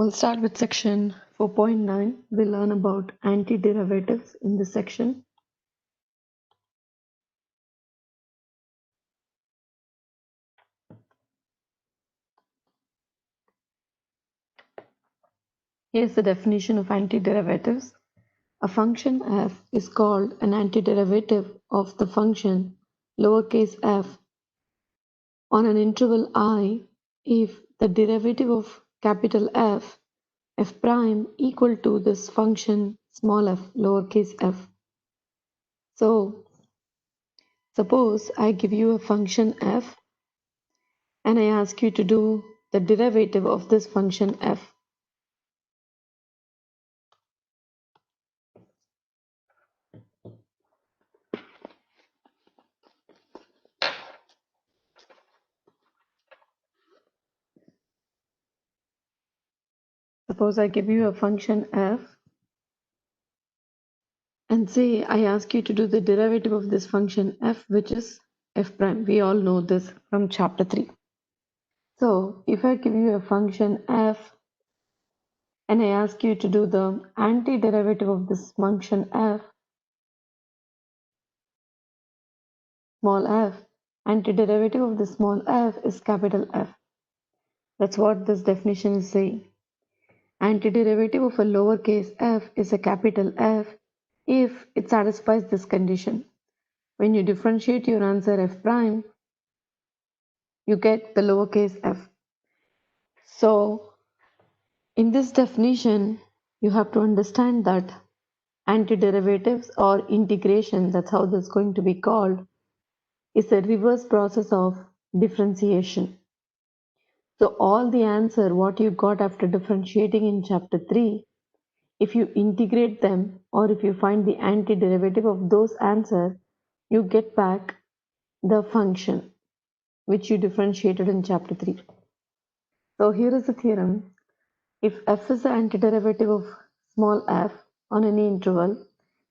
I'll start with section 4.9. We'll learn about antiderivatives in this section. Here's the definition of antiderivatives. A function f is called an antiderivative of the function lowercase f on an interval I if the derivative of capital F, f prime, equal to this function small f, lowercase f. So, suppose I give you a function f and I ask you to do the derivative of this function f. Suppose I give you a function f and say I ask you to do the derivative of this function f, which is f prime. We all know this from chapter 3. So if I give you a function f and I ask you to do the antiderivative of this function f, small f, antiderivative of the small f is capital F. That's what this definition is saying. Antiderivative of a lowercase f is a capital F if it satisfies this condition. When you differentiate your answer f prime, you get the lowercase f. So, in this definition, you have to understand that antiderivatives or integration, that's how this is going to be called, is a reverse process of differentiation. So, all the answer what you got after differentiating in chapter 3, if you integrate them or if you find the antiderivative of those answers, you get back the function which you differentiated in chapter 3. So here is the theorem. If f is the antiderivative of small f on any interval,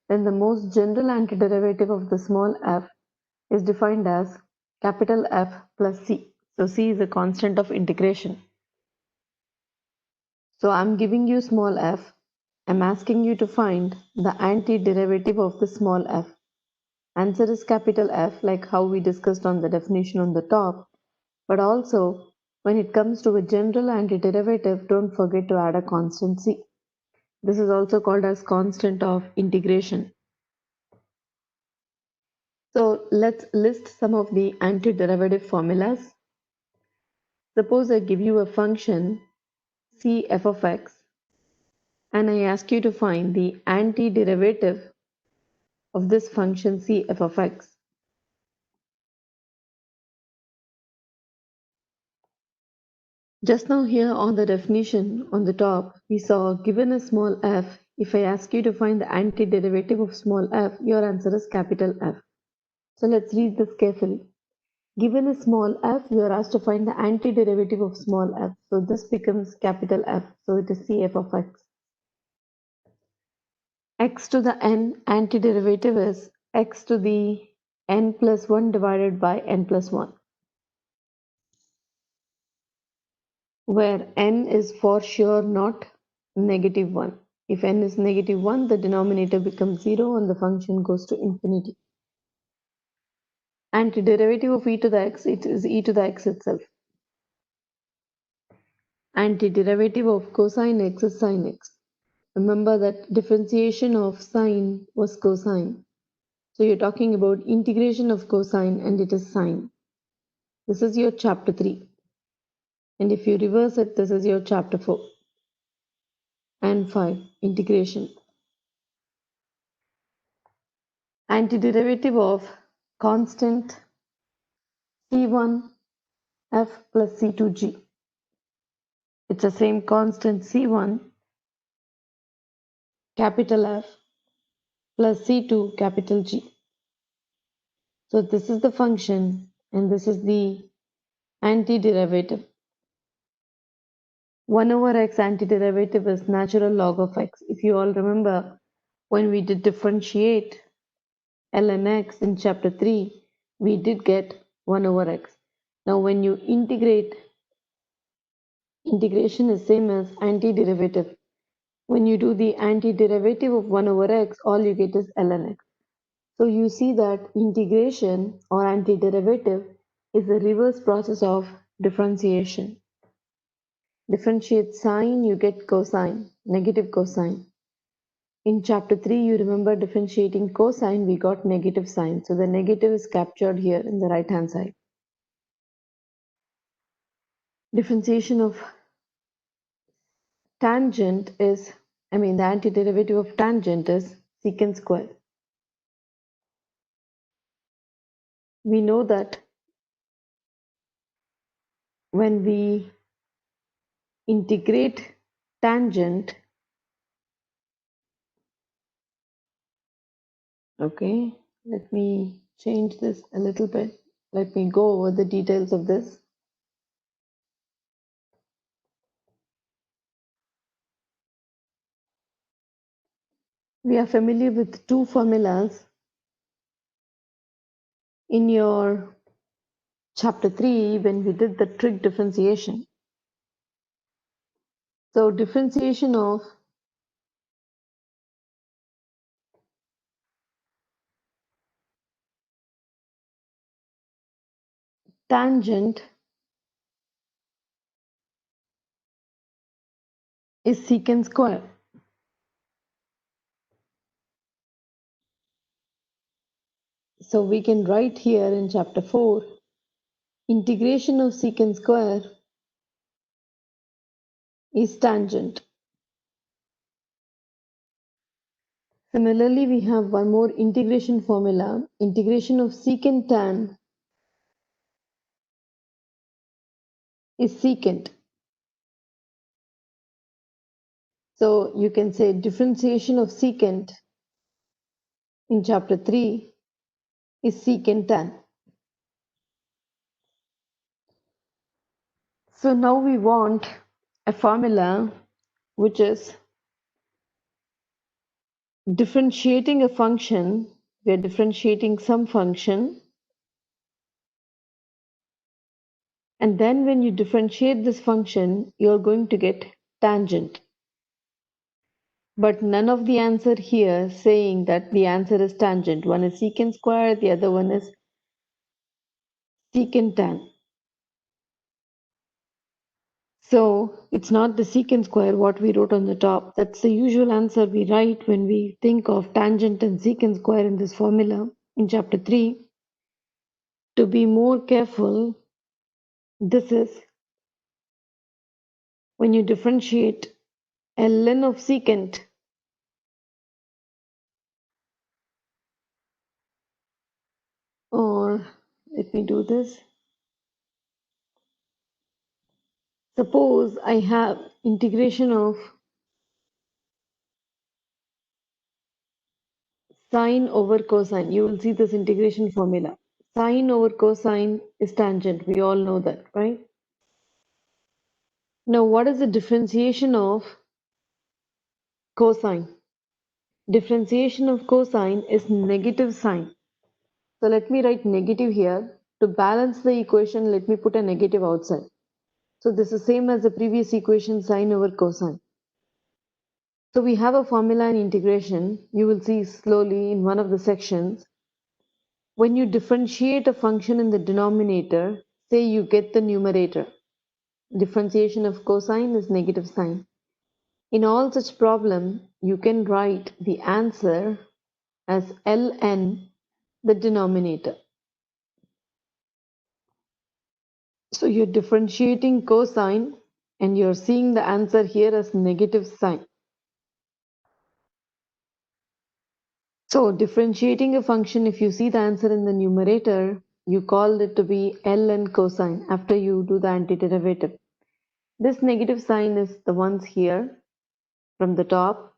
then the most general antiderivative of the small f is defined as capital F plus c. So c is a constant of integration. So I'm giving you small f. I'm asking you to find the antiderivative of the small f. Answer is capital F, like how we discussed on the definition on the top. But also, when it comes to a general antiderivative, don't forget to add a constant c. This is also called as constant of integration. So let's list some of the antiderivative formulas. Suppose I give you a function c f of x and I ask you to find the antiderivative of this function c f of x. Just now here on the definition on the top, we saw given a small f, if I ask you to find the antiderivative of small f, your answer is capital F. So let's read this carefully. Given a small f, you are asked to find the antiderivative of small f. So this becomes capital F. So it is c f of x. X to the n antiderivative is x to the n plus 1 divided by n plus 1, where n is for sure not negative 1. If n is negative 1, the denominator becomes 0 and the function goes to infinity. Antiderivative of e to the x, it is e to the x itself. Antiderivative of cosine x is sine x. Remember that differentiation of sine was cosine. So you're talking about integration of cosine and it is sine. This is your chapter 3. And if you reverse it, this is your chapter 4 and 5, integration. Antiderivative of constant C1 f plus C2 g. It's the same constant C1 capital F plus C2 capital G. So this is the function and this is the antiderivative. 1 over x antiderivative is natural log of x. If you all remember, when we did differentiate ln x in chapter 3, we did get 1 over x. Now when you integrate Integration is same as antiderivative. When you do the antiderivative of 1 over x, all you get is ln x. So you see that integration or antiderivative is the reverse process of differentiation. Differentiate sine, you get cosine, negative cosine. In chapter 3, you remember differentiating cosine, we got negative sine. So the negative is captured here in the right hand side. Differentiation of tangent is, the antiderivative of tangent is secant square. We know that when we integrate tangent, okay, let me change this a little bit. Let me go over the details of this. We are familiar with two formulas in your chapter 3 when we did the trig differentiation. So differentiation of tangent is secant square. So we can write here in chapter 4, integration of secant square is tangent. Similarly, we have one more integration formula. Integration of secant tan is secant. So you can say differentiation of secant in chapter 3 is secant tan. So now we want a formula which is differentiating a function. We are differentiating some function, and then when you differentiate this function, you're going to get tangent. But none of the answer here saying that the answer is tangent. One is secant square, the other one is secant tan. So it's not the secant square what we wrote on the top. That's the usual answer we write when we think of tangent and secant square in this formula in chapter 3. To be more careful, this is when you differentiate ln of secant, or let me do this. Suppose I have integration of sine over cosine. You will see this integration formula. Sine over cosine is tangent. We all know that, right? Now, what is the differentiation of cosine? Differentiation of cosine is negative sine. So let me write negative here. To balance the equation, let me put a negative outside. So this is same as the previous equation, sine over cosine. So we have a formula in integration. You will see slowly in one of the sections. When you differentiate a function in the denominator, say you get the numerator. Differentiation of cosine is negative sine. In all such problem, you can write the answer as ln, the denominator. So you're differentiating cosine and you're seeing the answer here as negative sine. So differentiating a function, if you see the answer in the numerator, you call it to be ln cosine after you do the antiderivative. This negative sign is the ones here from the top.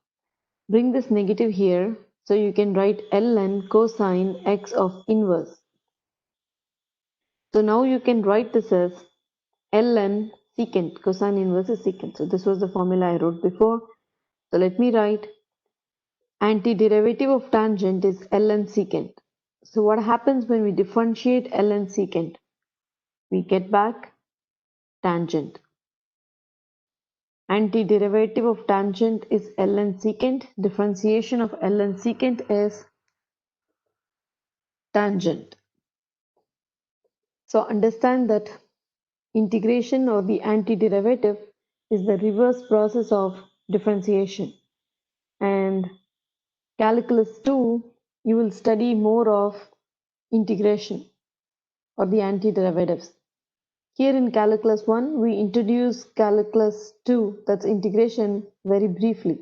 Bring this negative here, so you can write ln cosine x of inverse. So now you can write this as ln secant, cosine inverse is secant. So this was the formula I wrote before. So let me write antiderivative of tangent is ln secant. So what happens when we differentiate ln secant? We get back tangent. Antiderivative of tangent is ln secant. Differentiation of ln secant is tangent. So understand that integration or the antiderivative is the reverse process of differentiation. And calculus 2, you will study more of integration or the antiderivatives. Here in calculus 1, we introduce calculus 2, that's integration, very briefly.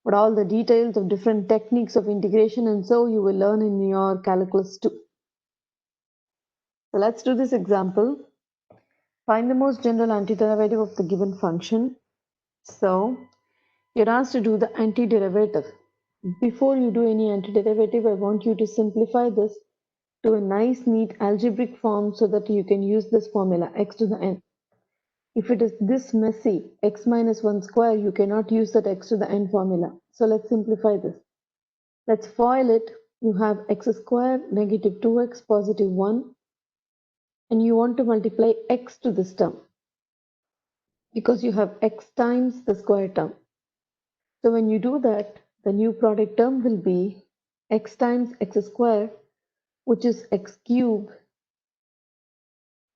But all the details of different techniques of integration and so you will learn in your calculus 2. So let's do this example. Find the most general antiderivative of the given function. So you're asked to do the antiderivative. Before you do any antiderivative, I want you to simplify this to a nice, neat algebraic form so that you can use this formula x to the n. If it is this messy, x minus 1 square, you cannot use that x to the n formula. So let's simplify this. Let's FOIL it. You have x squared negative 2x positive 1 and you want to multiply x to this term because you have x times the square term. So when you do that, the new product term will be x times x squared, which is x cubed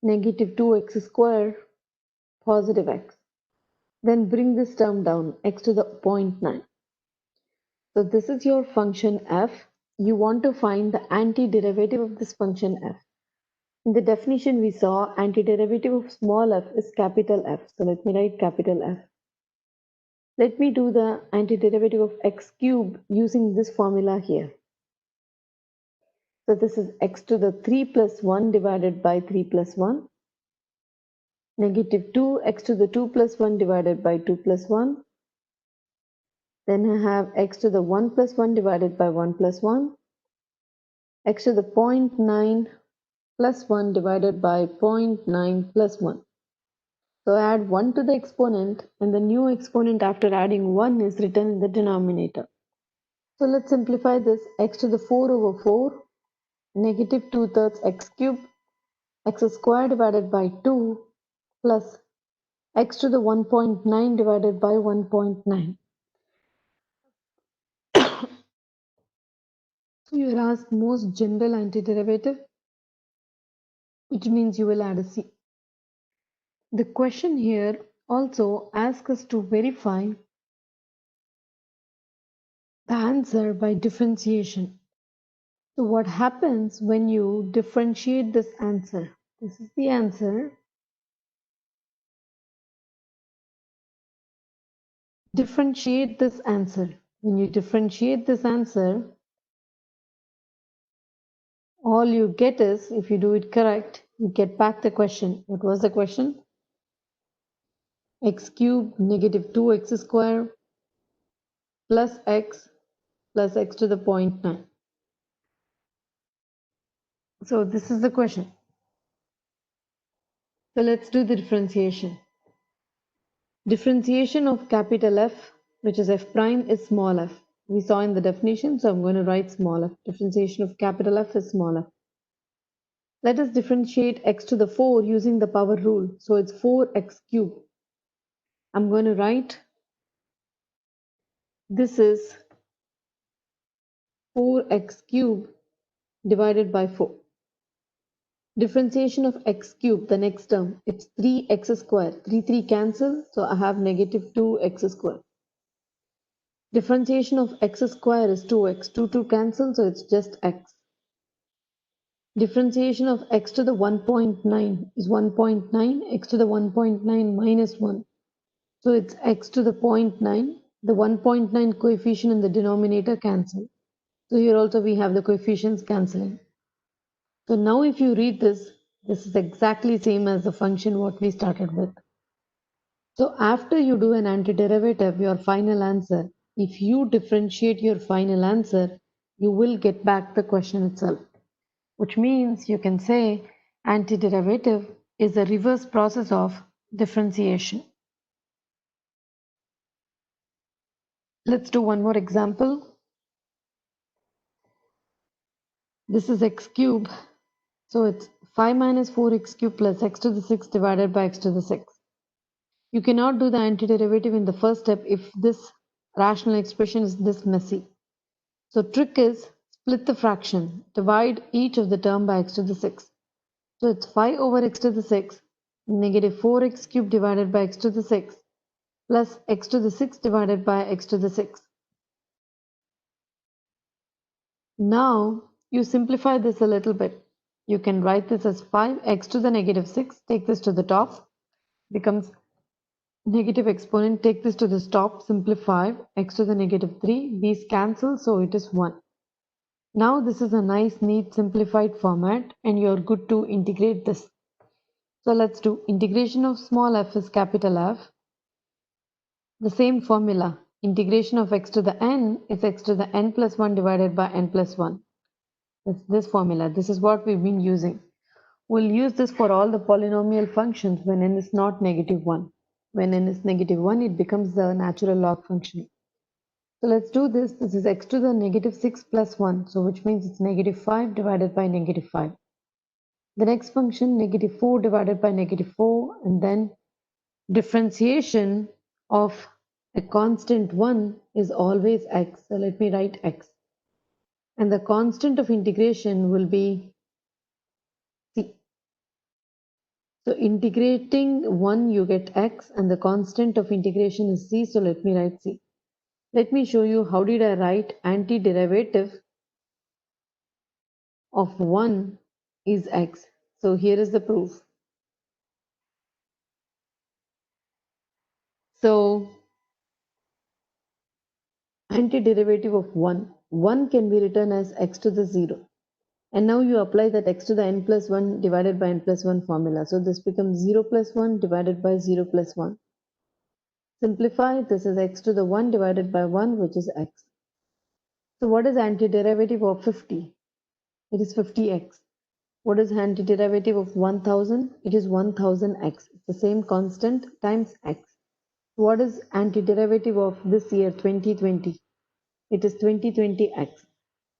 negative 2x squared positive x. Then bring this term down, x to the 0.9. So this is your function f. You want to find the antiderivative of this function f. In the definition we saw antiderivative of small f is capital F. So let me write capital F. Let me do the antiderivative of x cubed using this formula here. So this is x to the 3 plus 1 divided by 3 plus 1. Negative 2 x to the 2 plus 1 divided by 2 plus 1. Then I have x to the 1 plus 1 divided by 1 plus 1. X to the 0.9 plus 1 divided by 0.9 plus 1. So add 1 to the exponent and the new exponent after adding 1 is written in the denominator. So let's simplify this. X to the 4 over 4 negative 2/3 x cubed x squared divided by 2 plus x to the 1.9 divided by 1.9. So you are asked most general antiderivative, which means you will add a c. The question here also asks us to verify the answer by differentiation. So what happens when you differentiate this answer? This is the answer. Differentiate this answer. When you differentiate this answer, all you get is, if you do it correct, you get back the question. What was the question? X cubed negative 2x squared plus x to the 0.9. So this is the question. So let's do the differentiation. Differentiation of capital F, which is f prime, is small f. We saw in the definition, so I'm going to write small f. Differentiation of capital F is small f. Let us differentiate x to the 4 using the power rule. So it's 4x cubed. I'm going to write this is 4x cubed divided by 4. Differentiation of x cubed, the next term, it's 3x squared. 3 cancel, so I have negative 2x squared. Differentiation of x squared is 2x. 2 cancel, so it's just x. Differentiation of x to the 1.9 is 1.9. X to the 1.9 minus 1. So it's x to the 0.9. The 1.9 coefficient in the denominator cancel. So here also we have the coefficients cancelling. So now if you read this, this is exactly same as the function what we started with. So after you do an antiderivative, your final answer, if you differentiate your final answer, you will get back the question itself. Which means you can say antiderivative is a reverse process of differentiation. Let's do one more example. This is x cubed. So it's 5 minus 4x cubed plus x to the 6 divided by x to the 6. You cannot do the antiderivative in the first step if this rational expression is this messy. So trick is split the fraction, divide each of the term by x to the 6. So it's 5 over x to the 6, negative 4x cubed divided by x to the 6, plus x to the 6 divided by x to the 6. Now you simplify this a little bit. You can write this as 5x to the negative 6, take this to the top, becomes negative exponent, take this to the top, simplify, x to the negative 3, these cancel, so it is 1. Now this is a nice, neat, simplified format and you're good to integrate this. So let's do integration of small f is capital F. The same formula, integration of x to the n is x to the n plus 1 divided by n plus 1. That's this formula. This is what we've been using. We'll use this for all the polynomial functions when n is not negative 1. When n is negative 1, it becomes the natural log function. So let's do this. This is x to the negative 6 plus 1, so which means it's negative 5 divided by negative 5. The next function, negative 4 divided by negative 4, and then differentiation of a constant 1 is always x. So let me write x. And the constant of integration will be c. So integrating 1 you get x and the constant of integration is c. So let me write c. Let me show you how did I write antiderivative of 1 is x. So here is the proof. So antiderivative of 1 can be written as x to the 0. And now you apply that x to the n plus 1 divided by n plus 1 formula. So this becomes 0 plus 1 divided by 0 plus 1. Simplify, this is x to the 1 divided by 1, which is x. So what is antiderivative of 50? It is 50x. What is antiderivative of 1000? It is 1000x. It's the same constant times x. What is antiderivative of this year 2020? It is 2020x.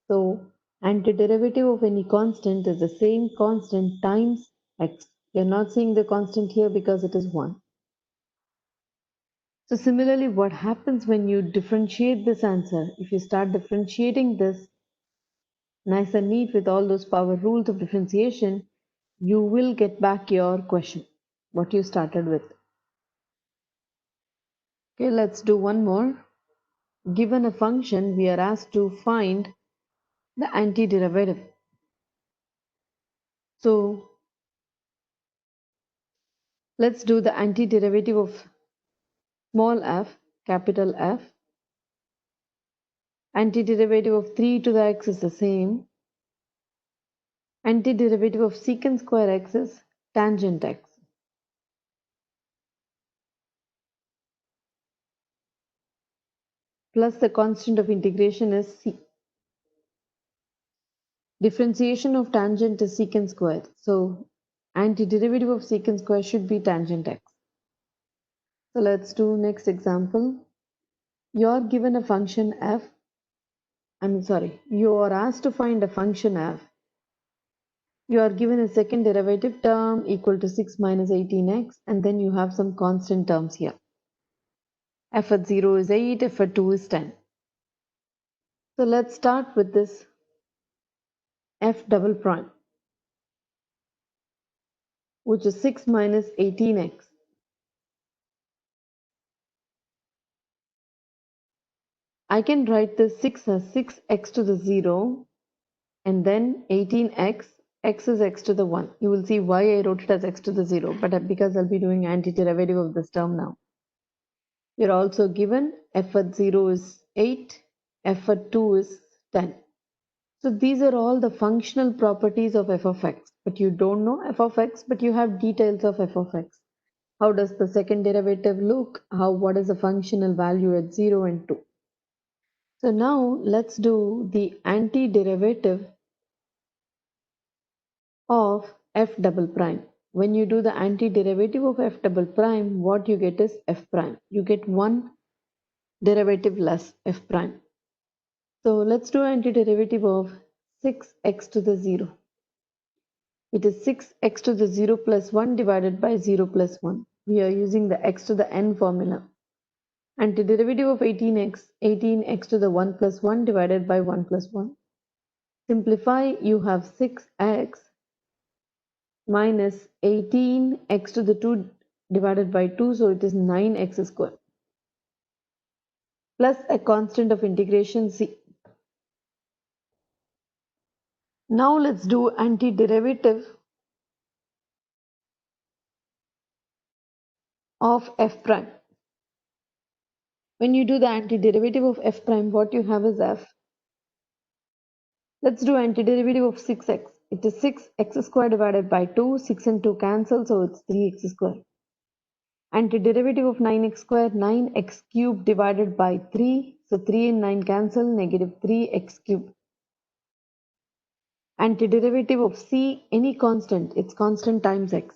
So antiderivative of any constant is the same constant times x. You're not seeing the constant here because it is 1. So similarly, what happens when you differentiate this answer? If you start differentiating this nice and neat with all those power rules of differentiation, you will get back your question, what you started with. Okay, let's do one more. Given a function, we are asked to find the antiderivative. So let's do the antiderivative of small f, capital F. Antiderivative of 3 to the x is the same. Antiderivative of secant square x is tangent x. Plus the constant of integration is c. Differentiation of tangent is secant square. So antiderivative of secant square should be tangent x. So let's do next example. You're given a function f. You are asked to find a function f. You are given a second derivative term equal to 6 minus 18x, and then you have some constant terms here. F at 0 is 8, f at 2 is 10. So let's start with this f double prime, which is 6 minus 18x. I can write this 6 as 6x to the 0 and then 18x, x is x to the 1. You will see why I wrote it as x to the 0, but because I'll be doing antiderivative of this term now. You're also given f at 0 is 8, f at 2 is 10. So these are all the functional properties of f of x, but you don't know f of x, but you have details of f of x. How does the second derivative look? What is the functional value at 0 and 2? So now let's do the antiderivative of f double prime. When you do the antiderivative of f double prime, what you get is f prime. You get one derivative less f prime. So let's do antiderivative of 6x to the 0. It is 6x to the 0 plus 1 divided by 0 plus 1. We are using the x to the n formula. Antiderivative of 18x, 18x to the 1 plus 1 divided by 1 plus 1. Simplify, you have 6x minus 18x to the 2 divided by 2, so it is 9x square, plus a constant of integration c. Now let's do antiderivative of f prime. When you do the antiderivative of f prime, what you have is f. Let's do antiderivative of 6x. It is 6x square divided by 2. 6 and 2 cancel, so it's 3x square. Antiderivative of 9x square, 9x cube divided by 3. So 3 and 9 cancel, negative 3x cube. Antiderivative of c, any constant, it's constant times x.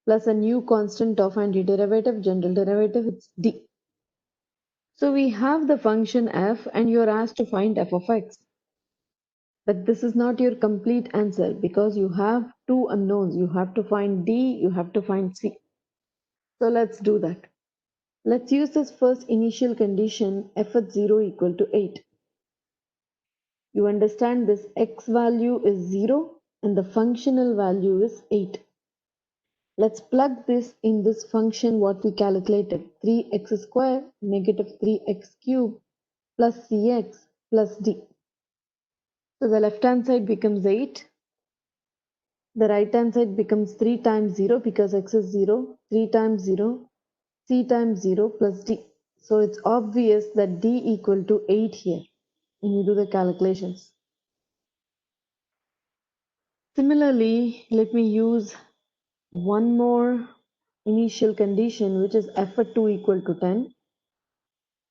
Plus a new constant of antiderivative, general derivative, it's d. So we have the function f and you are asked to find f of x. But this is not your complete answer because you have two unknowns. You have to find d, you have to find c. So let's do that. Let's use this first initial condition f at 0 equal to 8. You understand this x value is 0 and the functional value is 8. Let's plug this in this function what we calculated. 3x square negative 3x cube plus cx plus d. So the left hand side becomes 8. The right hand side becomes 3 times 0 because x is 0. 3 times 0, c times 0 plus d. So it's obvious that d equal to 8 here when you do the calculations. Similarly, let me use one more initial condition which is f at 2 equal to 10.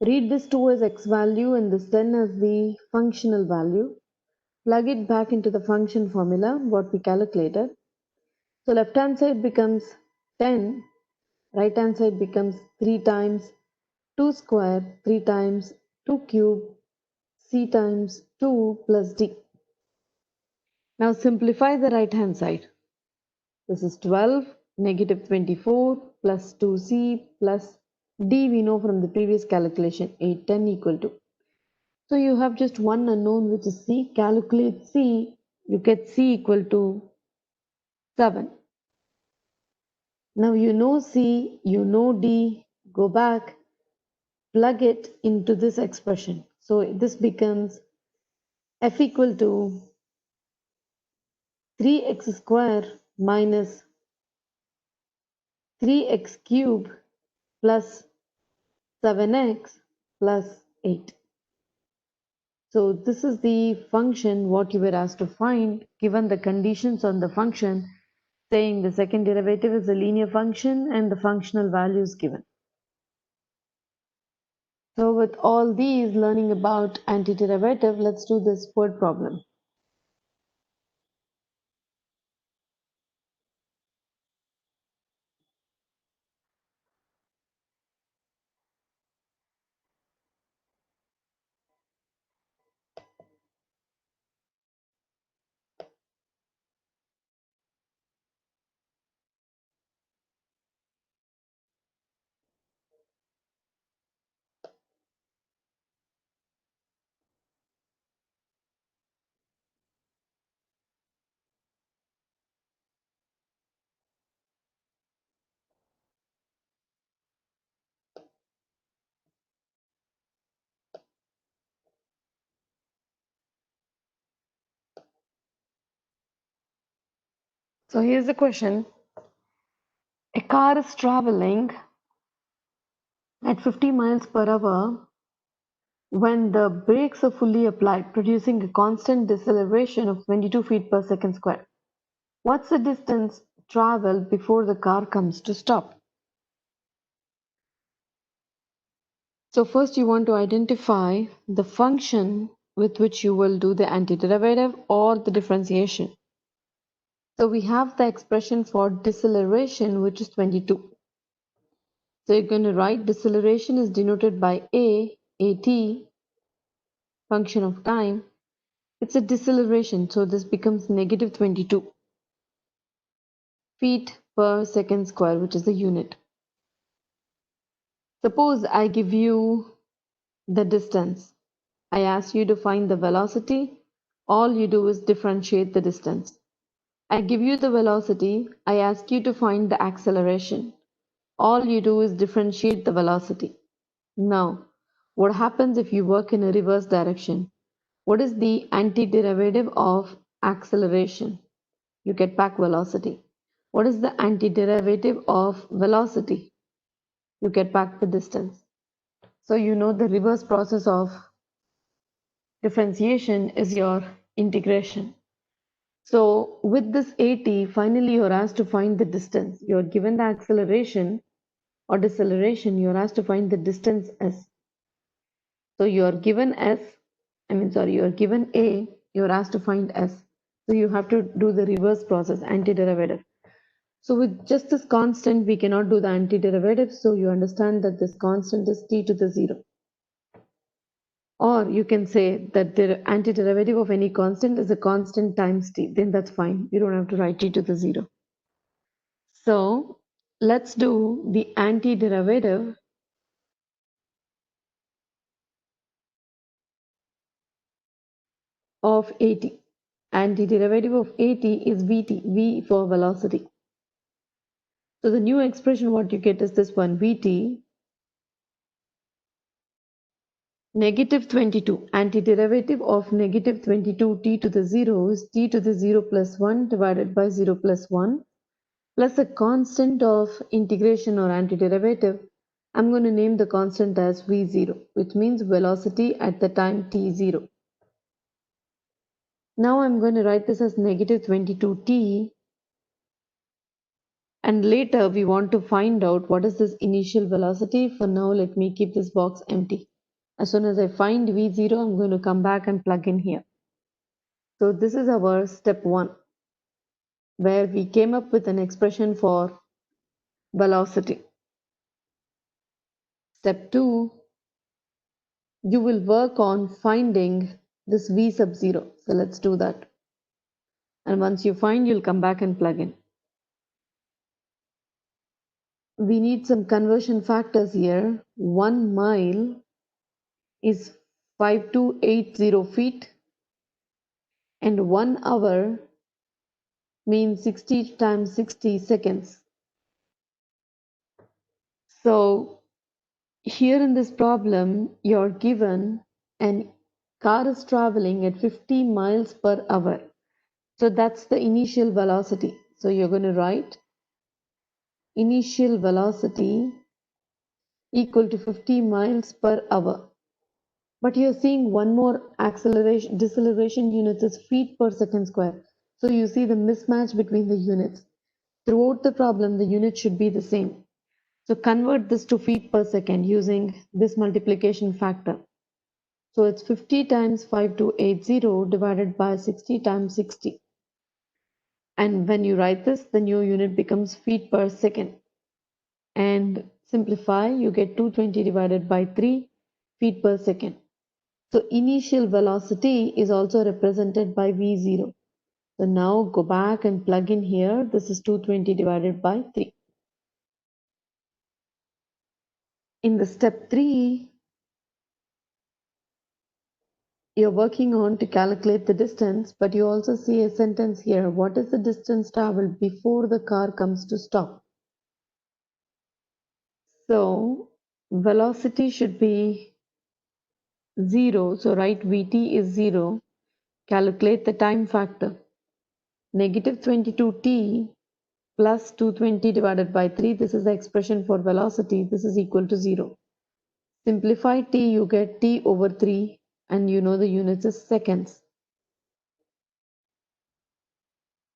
Read this 2 as x value and this 10 as the functional value. Plug it back into the function formula what we calculated. So left hand side becomes 10, right hand side becomes 3 times 2 square, 3 times 2 cube, c times 2 plus d. Now simplify the right hand side. This is 12, negative 24 plus 2c plus d we know from the previous calculation 8, 10 equal to. So you have just one unknown which is c. Calculate c, you get c equal to 7. Now you know c, you know d, go back, plug it into this expression. So this becomes f equal to 3x square minus 3x cube plus 7x plus 8. So this is the function what you were asked to find given the conditions on the function saying the second derivative is a linear function and the functional value is given. So with all these learning about antiderivative, let's do this word problem. So here's the question. A car is traveling at 50 miles per hour when the brakes are fully applied, producing a constant deceleration of 22 feet per second square. What's the distance traveled before the car comes to stop? So first you want to identify the function with which you will do the antiderivative or the differentiation. So we have the expression for deceleration which is 22. So you're going to write deceleration is denoted by at, function of time. It's a deceleration, so this becomes negative 22 feet per second square, which is the unit. Suppose I give you the distance. I ask you to find the velocity. All you do is differentiate the distance. I give you the velocity. I ask you to find the acceleration. All you do is differentiate the velocity. Now, what happens if you work in a reverse direction? What is the antiderivative of acceleration? You get back velocity. What is the antiderivative of velocity? You get back the distance. So you know the reverse process of differentiation is your integration. So with this AT, finally you're asked to find the distance. You're given the acceleration or deceleration, you're asked to find the distance s. So you're given you're given a, you're asked to find s. So you have to do the reverse process, antiderivative. So with just this constant, we cannot do the antiderivative. So you understand that this constant is t to the 0. Or you can say that the antiderivative of any constant is a constant times t. Then that's fine. You don't have to write t to the 0. So let's do the antiderivative of at. Antiderivative of at is vt, v for velocity. So the new expression what you get is this one, vt negative 22. Antiderivative of negative 22 t to the 0 is t to the 0 plus 1 divided by 0 plus 1 plus a constant of integration or antiderivative. I'm going to name the constant as v0, which means velocity at the time t0. Now I'm going to write this as negative 22t, and later we want to find out what is this initial velocity. For now, let me keep this box empty. As soon as I find v0, I'm going to come back and plug in here. So this is our step 1, where we came up with an expression for velocity. Step 2, you will work on finding this v sub 0. So let's do that. And once you find, you'll come back and plug in. We need some conversion factors here. 1 mile is 5280 feet, and 1 hour means 60 times 60 seconds. So here in this problem, you're given an car is traveling at 50 miles per hour. So that's the initial velocity. So you're going to write initial velocity equal to 50 miles per hour. But you're seeing one more deceleration units is feet per second square. So you see the mismatch between the units. Throughout the problem, the unit should be the same. So convert this to feet per second using this multiplication factor. So it's 50 times 5280 divided by 60 times 60. And when you write this, the new unit becomes feet per second. And simplify, you get 220 divided by 3 feet per second. So initial velocity is also represented by v0. So now go back and plug in here. This is 220 divided by 3. In the step 3, you're working on to calculate the distance, but you also see a sentence here. What is the distance traveled before the car comes to stop? So velocity should be 0. So write Vt is 0. Calculate the time factor. Negative 22t plus 220 divided by 3. This is the expression for velocity. This is equal to 0. Simplify t, you get t over 3, and you know the units is seconds.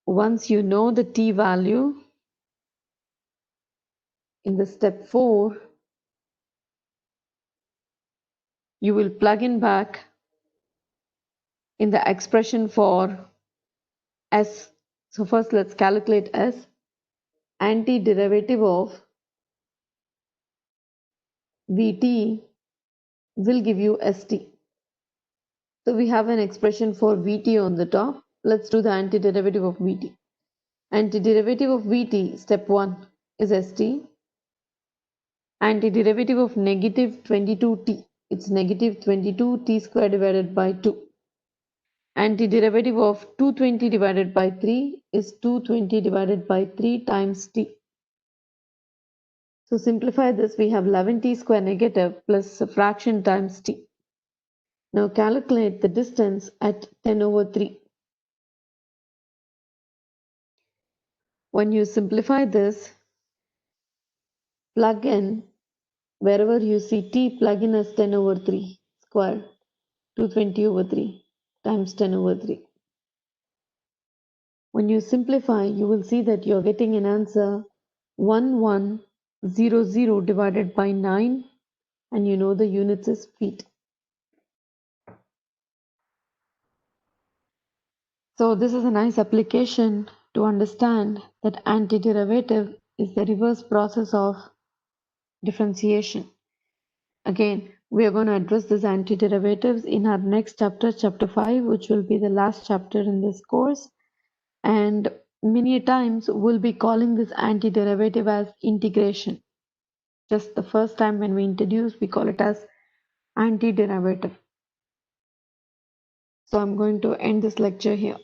Once you know the t value, in the step 4, you will plug in back in the expression for s. So first let's calculate s. Antiderivative of Vt will give you St. So we have an expression for Vt on the top. Let's do the antiderivative of Vt. Antiderivative of Vt, step 1, is St. Antiderivative of negative 22t, it's negative 22t square divided by 2. Antiderivative of 220 divided by 3 is 220 divided by 3 times t. So simplify this, we have 11t square negative plus a fraction times t. Now calculate the distance at 10 over 3. When you simplify this, plug in wherever you see t, plug in as 10 over 3 square, 220 over 3 times 10 over 3. When you simplify, you will see that you're getting an answer 1100 divided by 9, and you know the units is feet. So this is a nice application to understand that antiderivative is the reverse process of differentiation. Again, we are going to address these antiderivatives in our next chapter, chapter 5, which will be the last chapter in this course. And many times we'll be calling this antiderivative as integration. Just the first time when we introduce, we call it as antiderivative. So I'm going to end this lecture here.